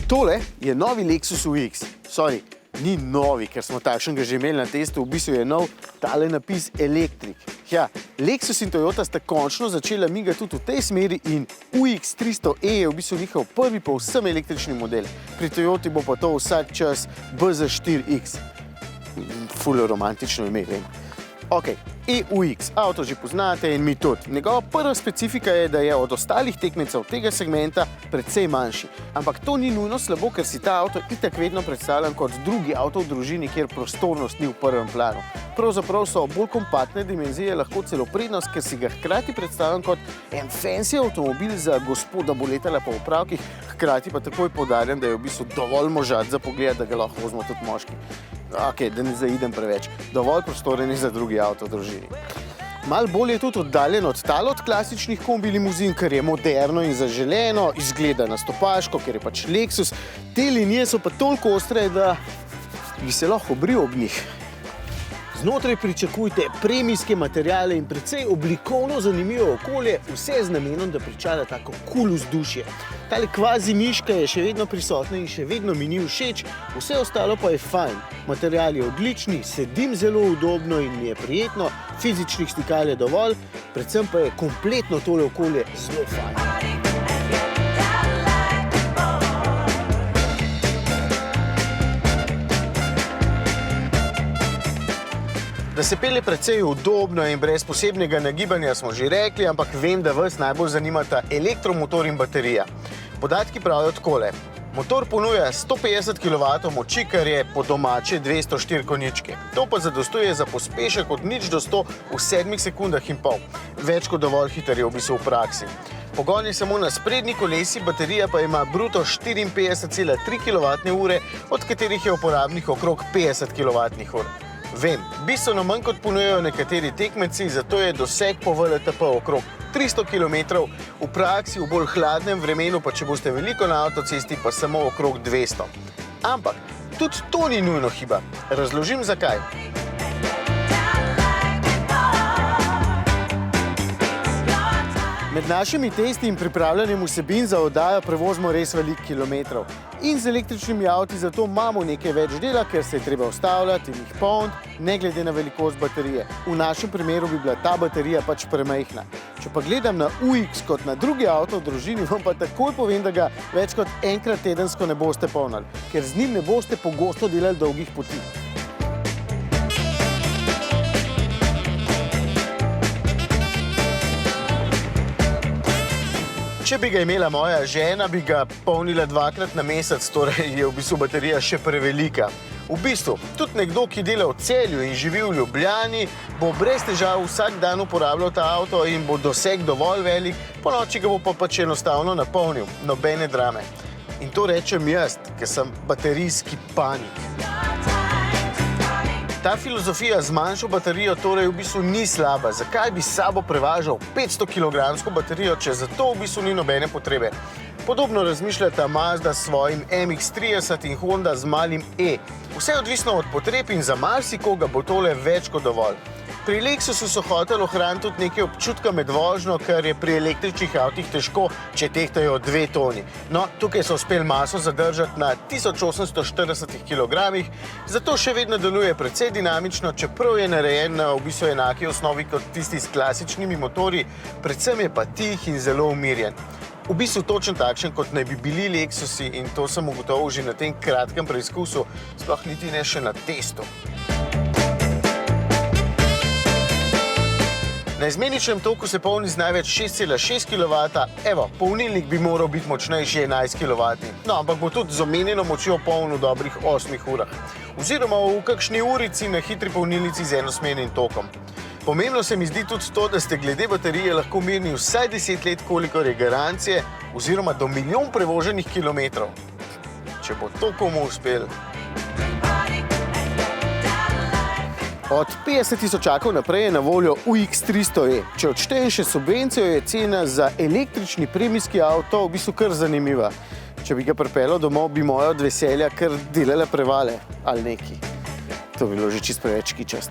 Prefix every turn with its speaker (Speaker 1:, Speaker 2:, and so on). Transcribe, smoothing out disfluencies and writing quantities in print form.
Speaker 1: Tole je novi Lexus UX. Sorry, ni novi, ker smo takšnega že imeli na testu, v bistvu je nov tale napis Electric. Ja, Lexus in Toyota sta končno začela migati tudi v tej smeri in UX 300e je v bistvu njihov prvi povsem električni model. Pri Toyoti bo pa to vsak čas BZ4X. Ful romantično ime, vem. Ok, EUX, avto že poznate in mi tudi. Njegova prva specifika je, da je od ostalih tekmecev tega segmenta precej manjši. Ampak to ni nujno slabo, ker si ta avto itak vedno predstavljam kot drugi avto v družini, kjer prostornost ni v prvem planu. Pravzaprav so bolj kompaktne dimenzije lahko celo prednost, ker si ga hkrati predstavljam kot en fancy avtomobil za gospoda bo letala po opravkih, hkrati pa takoj poudarjam, da je v bistvu dovolj možat za pogled, da ga lahko vozimo tudi moški. Ok, da ne zaidem preveč. Dovolj prostoren je za drugi avto v družini. Mal bolj je tudi oddaljen od tal od klasičnih kombi limuzin, ker je moderno in zaželeno, izgleda na stopaško, ker je pač Lexus. Te linije so pa toliko ostre, da bi se lahko obril ob njih. Znotraj pričakujte premijske materiale in precej oblikovno zanimivo okolje, vse z namenom, da pričara tako cool vzdušje. Tale kvazi miška je še vedno prisotna in še vedno mi ni všeč, vse ostalo pa je fajn. Material je odlični, sedim zelo udobno in mi je prijetno, fizičnih stikal je dovolj, predvsem pa je kompletno tole okolje zelo fajn. Da se pelje precej udobno in brez posebnega nagibanja smo že rekli, ampak vem, da vas najbolj zanimata elektromotor in baterija. Podatki pravijo takole. Motor ponuja 150 kW moči, kar je po domače 204 konjičke. To pa zadostuje za pospešek od 0 do 100 v 7 sekundah in pol. Več kot dovolj hiter je v bistvu v praksi. Pogon je samo na sprednji kolesi, baterija pa ima bruto 54,3 kWh, od katerih je uporabnih okrog 50 kWh. Vem, bistveno manj kot ponujajo nekateri tekmeci, zato je doseg po VLTP okrog 300 km, v praksi v bolj hladnem vremenu, pa če boste veliko na avtocesti, pa samo okrog 200. Ampak tudi to ni nujno hiba. Razložim zakaj. Med našimi testi in pripravljanjem vsebin za oddajo prevozimo res veliko kilometrov. In z električnimi avti zato imamo nekaj več dela, ker se je treba ustavljati in jih polniti, ne glede na velikost baterije. V našem primeru bi bila ta baterija pač premajhna. Če pa gledam na UX kot na drugi avto v družini, vam pa takoj povem, da ga več kot enkrat tedensko ne boste polnili, ker z njim ne boste pogosto delali dolgih poti. Če bi ga imela moja žena, bi ga polnila 2-krat na mesec, torej je v bistvu baterija še prevelika. V bistvu, tudi nekdo, ki dela v Celju in živi v Ljubljani, bo brez težav vsak dan uporabljal ta avto in bo doseg dovolj velik, ponoči ga bo pa pač enostavno napolnil, nobene drame. In to rečem jaz, ker sem baterijski panik. Ta filozofija z manjšo baterijo torej v bistvu ni slaba. Zakaj bi s sabo prevažal 500 kg baterijo, če za to v bistvu ni nobene potrebe? Podobno razmišljata Mazda s svojim MX-30 in Honda z malim E. Vse je odvisno od potreb in za marsikoga bo tole več kot dovolj. Pri Lexusu so hoteli ohraniti tudi nekaj občutka med vožnjo, kar je pri električnih avtih težko, če tehtajo 2 toni. No, tukaj so uspeli maso zadržati na 1840 kg, zato še vedno deluje precej dinamično, čeprav je narejen na v bistvu enaki osnovi kot tisti s klasičnimi motorji, predvsem je pa tih in zelo umirjen. V bistvu točno takšen, kot naj bi bili Lexusi in to sem ugotovil že na tem kratkem preizkusu, sploh niti ne še na testu. Na izmeničnem toku se polni z največ 6,6 kW, evo, polnilnik bi moral biti močnejši 11 kW, no, ampak bo tudi z omenjeno močjo poln v dobrih 8 urah. Oziroma v kakšni urici na hitri polnilnici z enosmernim tokom. Pomembno se mi zdi tudi to, da ste glede baterije lahko mirni vsaj 10 let, kolikor je garancije, oziroma do 1 milijon prevoženih kilometrov. Če bo to komu uspelo. Od 50 tisočakov naprej je na voljo UX 300e. Če odštejem še subvencijo, je cena za električni premijski avto v bistvu kar zanimiva. Če bi ga pripeljal domov, bi moja od veselja kar delala prevale ali neki. To bi bilo že čisto preveč kičast.